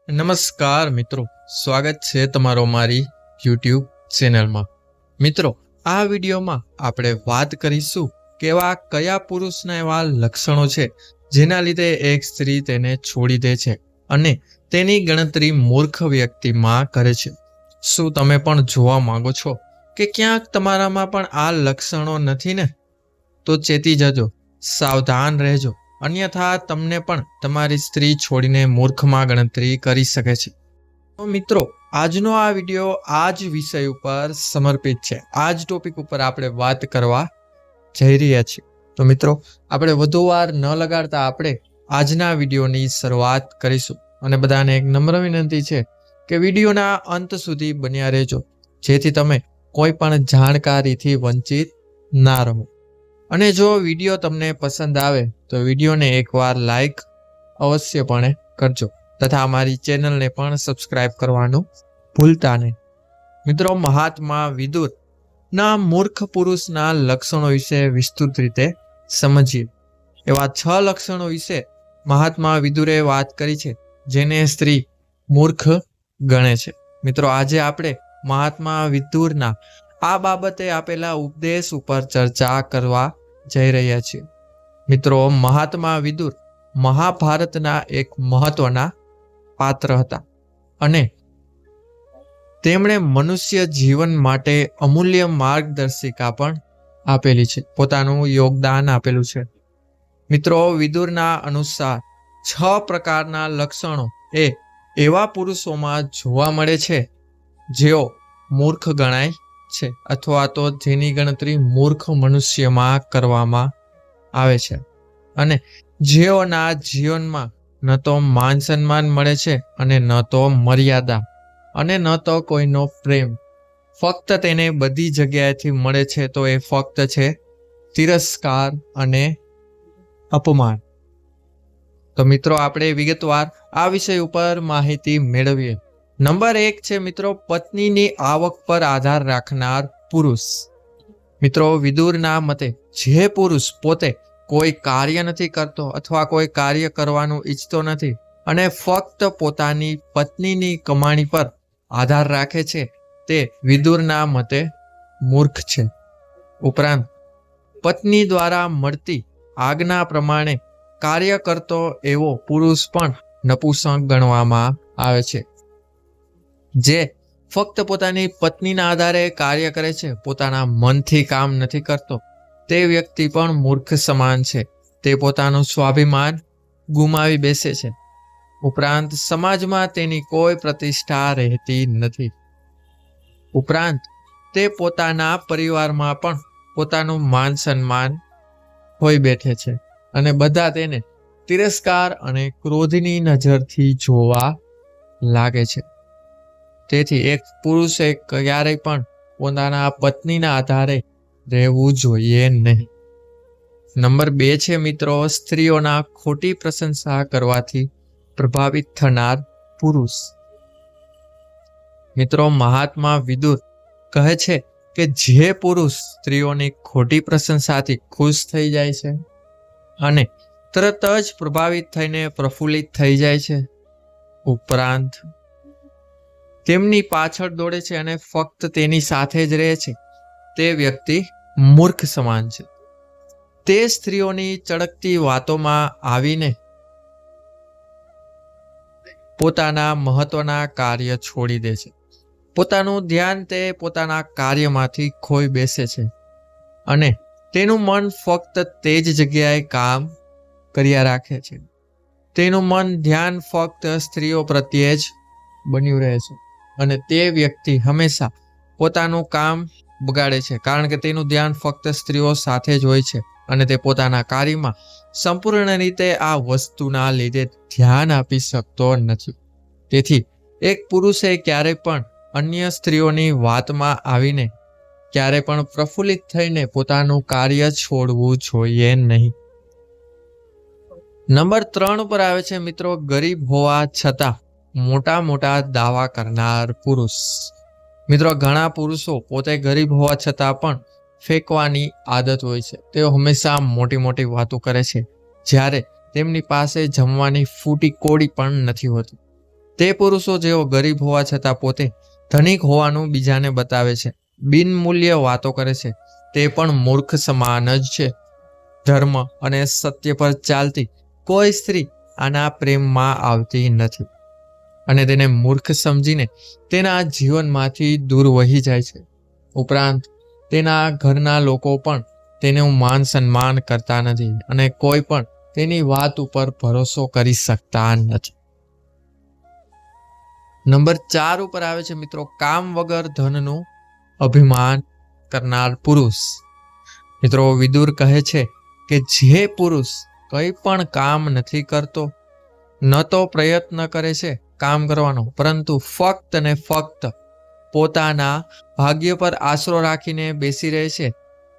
નમસ્કાર મિત્રો, સ્વાગત છે તમારો મારી યુટ્યુબ ચેનલમાં। મિત્રો, આ વિડીયોમાં આપણે વાત કરીશું કે એવા કયા પુરુષના એવા લક્ષણો છે જેના લીધે એક સ્ત્રી તેને છોડી દે છે અને તેની ગણતરી મૂર્ખ વ્યક્તિમાં કરે છે। શું તમે પણ જોવા માંગો છો કે ક્યાંક તમારામાં પણ આ લક્ષણો નથી ને? તો ચેતી જજો, સાવધાન રહેજો, અન્યથા તમને પણ તમારી સ્ત્રી છોડીને મૂર્ખમાં ગણતરી કરી શકે છે। તો મિત્રો, આજનો આ વિડીયો આ જ વિષય ઉપર સમર્પિત છે। આ જ ટોપિક ઉપર આપણે વાત કરવા જઈ રહ્યા છીએ। તો મિત્રો, આપણે વધુ વાર ન લગાડતા આપણે આજના વિડીયોની શરૂઆત કરીશું અને બધાને એક નમ્ર વિનંતી છે કે વિડીયોના અંત સુધી બન્યા રહેજો, જેથી તમે કોઈ પણ જાણકારીથી વંચિત ના રહો। અને જો વિડીયો તમને પસંદ આવે તો વિડીયોને એકવાર લાઈક અવશ્યપણે કરજો તથા અમારી ચેનલને પણ સબસ્ક્રાઇબ કરવાનું ભૂલતા નહીં। મિત્રો, મહાત્મા વિદુર ના મૂર્ખ પુરુષના લક્ષણો વિશે વિસ્તૃત રીતે સમજીએ। એવા 6 લક્ષણો વિશે મહાત્મા વિદુરે વાત કરી છે જેને સ્ત્રી મૂર્ખ ગણે છે। મિત્રો, આજે આપણે મહાત્મા વિદુરના આ બાબતે આપેલા ઉપદેશ ઉપર ચર્ચા કરવા જઈ રહ્યા છીએ। મિત્રો, મહાત્મા વિદુર મહાભારતના એક મહત્વના પાત્ર હતા અને તેમણે મનુષ્ય જીવન માટે અમૂલ્ય માર્ગદર્શિકા પણ આપેલી છે, પોતાનું યોગદાન આપેલું છે। મિત્રો, વિદુરના અનુસાર 6 પ્રકારના લક્ષણો એ એવા પુરુષોમાં જોવા મળે છે જેઓ મૂર્ખ ગણાય છે અથવા તો જેની ગણતરી મૂર્ખ મનુષ્યમાં કરવામાં આવે છે અને જેઓના જીવનમાં ન તો માન સન્માન મળે છે અને ન તો મર્યાદા અને ન તો કોઈનો પ્રેમ। ફક્ત તેને બધી જગ્યાએથી મળે છે તો એ ફક્ત છે તિરસ્કાર અને અપમાન। તો મિત્રો, આપણે વિગતવાર આ વિષય ઉપર માહિતી મેળવીએ। નંબર 1 છે મિત્રો, પત્નીની આવક પર આધાર રાખનાર પુરુષ। મિત્રો, વિદુરના મતે જે પુરુષ પોતે કોઈ કાર્ય નથી કરતો અથવા કોઈ કાર્ય કરવાનું ઈચ્છતો નથી અને ફક્ત પોતાની પત્નીની કમાણી પર આધાર રાખે છે તે વિદુરના મતે મૂર્ખ છે। ઉપરાંત પત્ની દ્વારા મળતી આજ્ઞા પ્રમાણે કાર્ય કરતો એવો પુરુષ પણ નપુંસક ગણવામાં આવે છે। જે ફક્ત પોતાની પત્નીના આધારે કાર્ય કરે છે, પોતાના મનથી કામ નથી કરતો, તે વ્યક્તિ પણ મૂર્ખ સમાન છે। તે પોતાનું સ્વાભિમાન ગુમાવી બેસે છે, ઉપરાંત સમાજમાં તેની કોઈ પ્રતિષ્ઠા રહેતી નથી। ઉપરાંત તે પોતાના પરિવારમાં પણ પોતાનું માન સન્માન ખોઈ બેઠે છે અને બધા તેને તિરસ્કાર અને ક્રોધની નજરથી જોવા લાગે છે। તેથી એક પુરુષે ક્યારેય પણ પોતાના પત્નીના આધારે રહેવું જોઈએ નહીં। નંબર 2 છે મિત્રો, સ્ત્રીઓના ખોટી પ્રશંસા કરવાથી પ્રભાવિત થનાર પુરુષ। મિત્રો, મહાત્મા વિદુર કહે છે કે જે પુરુષ સ્ત્રીઓની ખોટી પ્રશંસાથી ખુશ થઈ જાય છે અને તરત જ પ્રભાવિત થઈને પ્રફુલ્લિત થઈ જાય છે, ઉપરાંત તેમની પાછળ દોડે છે અને ફક્ત તેની સાથે જ રહે છે, તે વ્યક્તિ મૂર્ખ સમાન છે। તે સ્ત્રીઓની ચળકતી વાતોમાં આવીને પોતાના મહત્વના કાર્ય છોડી દે છે, પોતાનું ધ્યાન તે પોતાના કાર્યમાંથી ખોઈ બેસે છે અને તેનું મન ફક્ત તે જ જગ્યાએ કામ કર્યા રાખે છે। તેનું મન ધ્યાન ફક્ત સ્ત્રીઓ પ્રત્યે જ બન્યું રહે છે અને તે વ્યક્તિ હંમેશા પોતાનું કામ બગાડે છે કારણ કે તેનું ધ્યાન ફક્ત સ્ત્રીઓ સાથે જ હોય છે અને તે પોતાના કાર્યમાં સંપૂર્ણ રીતે આ વસ્તુના લીધે ધ્યાન આપી શકતો નથી। તેથી એક પુરુષે ક્યારેય પણ અન્ય સ્ત્રીઓની વાતમાં આવીને ક્યારે પણ પ્રફુલ્લિત થઈને પોતાનું કાર્ય છોડવું જોઈએ નહીં। નંબર 3 ઉપર આવે છે મિત્રો, ગરીબ હોવા છતાં મોટા મોટા દાવા કરનાર પુરુષ। મિત્રો, ઘણા પુરુષો પોતે ગરીબ હોવા છતાં પણ ફેંકવાની આદત હોય છે। તેઓ હંમેશા મોટી મોટી વાતો કરે છે જ્યારે તેમની પાસે જમવાની ફૂટી કોડી પણ નથી હોતી। તે પુરુષો જેઓ ગરીબ હોવા છતાં પોતે ધનિક હોવાનું બીજાને બતાવે છે, બિનમૂલ્ય વાતો કરે છે, તે પણ મૂર્ખ સમાન જ છે. ધર્મ અને સત્ય પર ચાલતી કોઈ સ્ત્રી આના પ્રેમમાં આવતી નથી અને તેને મૂર્ખ સમજીને તેના જીવનમાંથી દૂર વહી જાય છે. ઉપરાંત તેના ઘરના લોકો પણ તેનું માન સન્માન કરતા નથી અને કોઈ પણ તેની વાત ઉપર ભરોસો કરી શકતા નથી. નંબર 4 ઉપર આવે છે મિત્રો, કામ વગર ધનનું અભિમાન કરનાર પુરુષ. મિત્રો, વિદુર કહે છે કે જે પુરુષ કંઈ પણ કામ નથી કરતો, ન તો પ્રયત્ન કરે છે કામ કરવાનો, પરંતુ ફક્ત ને ફક્ત પોતાના ભાગ્ય પર આશરો રાખીને બેસી રહે છે,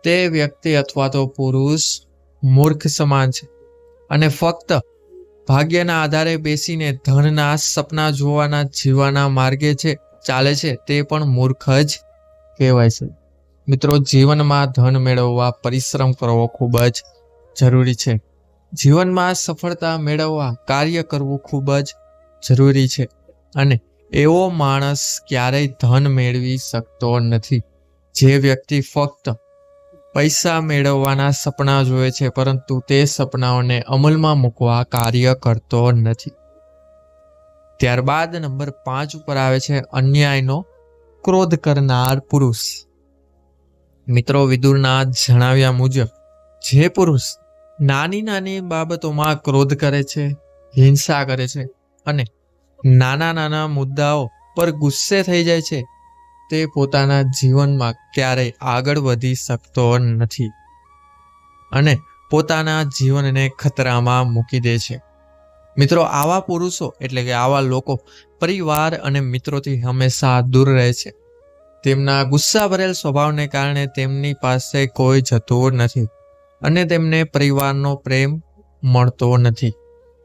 તે વ્યક્તિ અથવા તો પુરુષ મૂર્ખ સમાન છે. અને ફક્ત ભાગ્યના આધારે બેસીને ધનના સપના જીવવાના માર્ગે ચાલે છે, તે પણ મૂર્ખ જ કહેવાય છે. મિત્રો, જીવનમાં ધન મેળવવા પરિશ્રમ કરવો ખૂબ જ જરૂરી છે. જીવનમાં સફળતા મેળવવા કાર્ય કરવું ખૂબ જ જરૂરી છે અને એવો માણસ ક્યારેય ધન મેળવી શકતો નથી જે વ્યક્તિ ફક્ત પૈસા મેળવવાના સપના જોવે છે પરંતુ તે સપનાઓને અમલમાં મૂકવા કાર્ય કરતો નથી. ત્યારબાદ નંબર 5 ઉપર આવે છે અન્યાયનો ક્રોધ કરનાર પુરુષ. મિત્રો, વિદુરના જણાવ્યા મુજબ જે પુરુષ નાની નાની બાબતોમાં ક્રોધ કરે છે, હિંસા કરે છે અને નાના નાના મુદ્દાઓ પર ગુસ્સે થઈ જાય છે, તે પોતાના જીવનમાં ક્યારેય આગળ વધી શકતો નથી અને પોતાના જીવનને ખતરામાં મૂકી દે છે. મિત્રો, આવા પુરુષો એટલે કે આવા લોકો પરિવાર અને મિત્રોથી હંમેશા દૂર રહે છે. તેમના ગુસ્સા ભરેલ સ્વભાવને કારણે તેમની પાસે કોઈ જતું નથી અને તેમને પરિવારનો પ્રેમ મળતો નથી.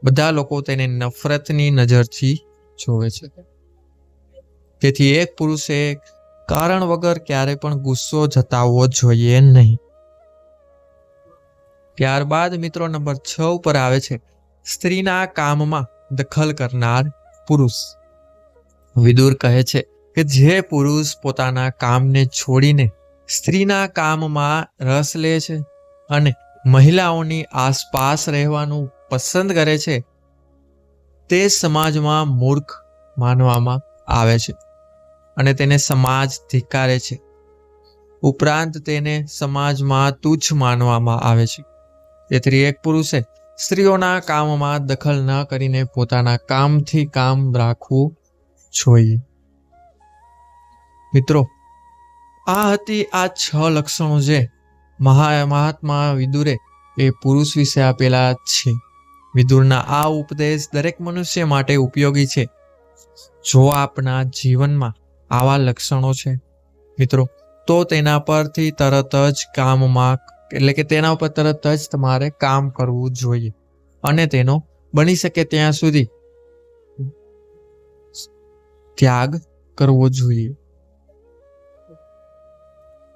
બધા લોકો તેને નફરતની નજરથી જોવે છે. તેથી એક પુરુષે કારણ વગર ક્યારે પણ ગુસ્સો જતાવવો જોઈએ નહીં. ત્યારબાદ મિત્રો નંબર 6 ઉપર આવે છે સ્ત્રીના કામમાં દખલ કરનાર પુરુષ. વિદુર કહે છે કે જે પુરુષ પોતાના કામને છોડીને સ્ત્રીના કામમાં રસ લે છે અને મહિલાઓની આસપાસ રહેવાનું પસંદ કરે છે, તે સમાજમાં મૂર્ખ માનવામાં આવે છે અને તેને સમાજ ધિક્કારે છે. ઉપરાંત તેને સમાજમાં તુચ્છ માનવામાં આવે છે. તેથી એક પુરુષે સ્ત્રીઓના કામમાં દખલ ન કરીને પોતાના કામથી કામ રાખવું જોઈએ. મિત્રો, આ હતી આ 6 લક્ષણો જે મહાત્મા વિદુરે એ પુરુષ વિશે આપેલા છે. વિદુરના આ ઉપદેશ દરેક મનુષ્ય માટે ઉપયોગી છે. જો આપના જીવનમાં આવા લક્ષણો છે મિત્રો, તો તેના પરથી તરત જ તેના ઉપર તરત જ તમારે કામ કરવું જોઈએ અને તેનો બની શકે ત્યાં સુધી ત્યાગ કરવો જોઈએ.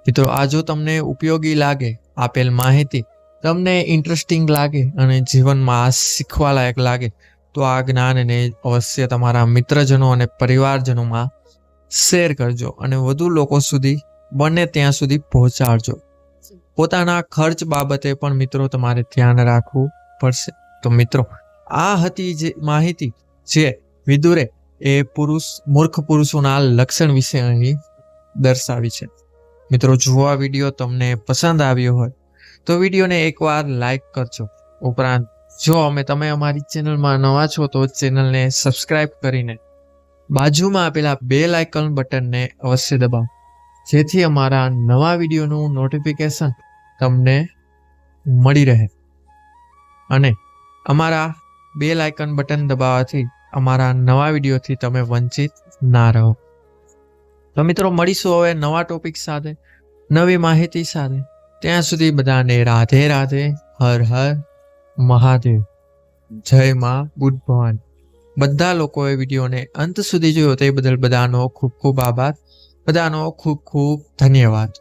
મિત્રો, આ જો તમને ઉપયોગી લાગે, આપેલ માહિતી તમને ઇન્ટરેસ્ટિંગ લાગે અને જીવનમાં શીખવા લાયક લાગે, તો આ જ્ઞાનને અવશ્ય તમારા મિત્રજનો અને પરિવારજનોમાં શેર કરજો અને વધુ લોકો સુધી બને ત્યાં સુધી પહોંચાડજો. પોતાના ખર્ચ બાબતે પણ મિત્રો તમારે ધ્યાન રાખવું પડશે. તો મિત્રો, આ હતી જે માહિતી જે વિદુરે એ મૂર્ખ પુરુષોના લક્ષણ વિશે અહીં દર્શાવી છે. મિત્રો, જો આ વિડીયો તમને પસંદ આવ્યો હોય તો વિડીયોને એકવાર લાઈક કરજો. ઉપરાંત જો તમે અમારી ચેનલમાં નવા છો તો ચેનલને સબસ્ક્રાઇબ કરીને બાજુમાં આપેલા બેલ આઇકન બટનને અવશ્ય દબાવો, જેથી અમારા નવા વિડીયોનું નોટિફિકેશન તમને મળી રહે અને અમારા બેલ આઇકન બટન દબાવવાથી અમારા નવા વિડીયોથી તમે વંચિત ના રહો. તો મિત્રો, મળીશું હવે નવા ટોપિક સાથે, નવી માહિતી સાથે. ત્યાં સુધી બધાને રાધે રાધે, હર હર મહાદેવ, જય માં બુદ્ધ ભવાની. બધા લોકોએ વિડીયોને અંત સુધી જોયો તે બદલ બધાનો ખૂબ ખૂબ આભાર, બધાનો ખૂબ ખૂબ ધન્યવાદ.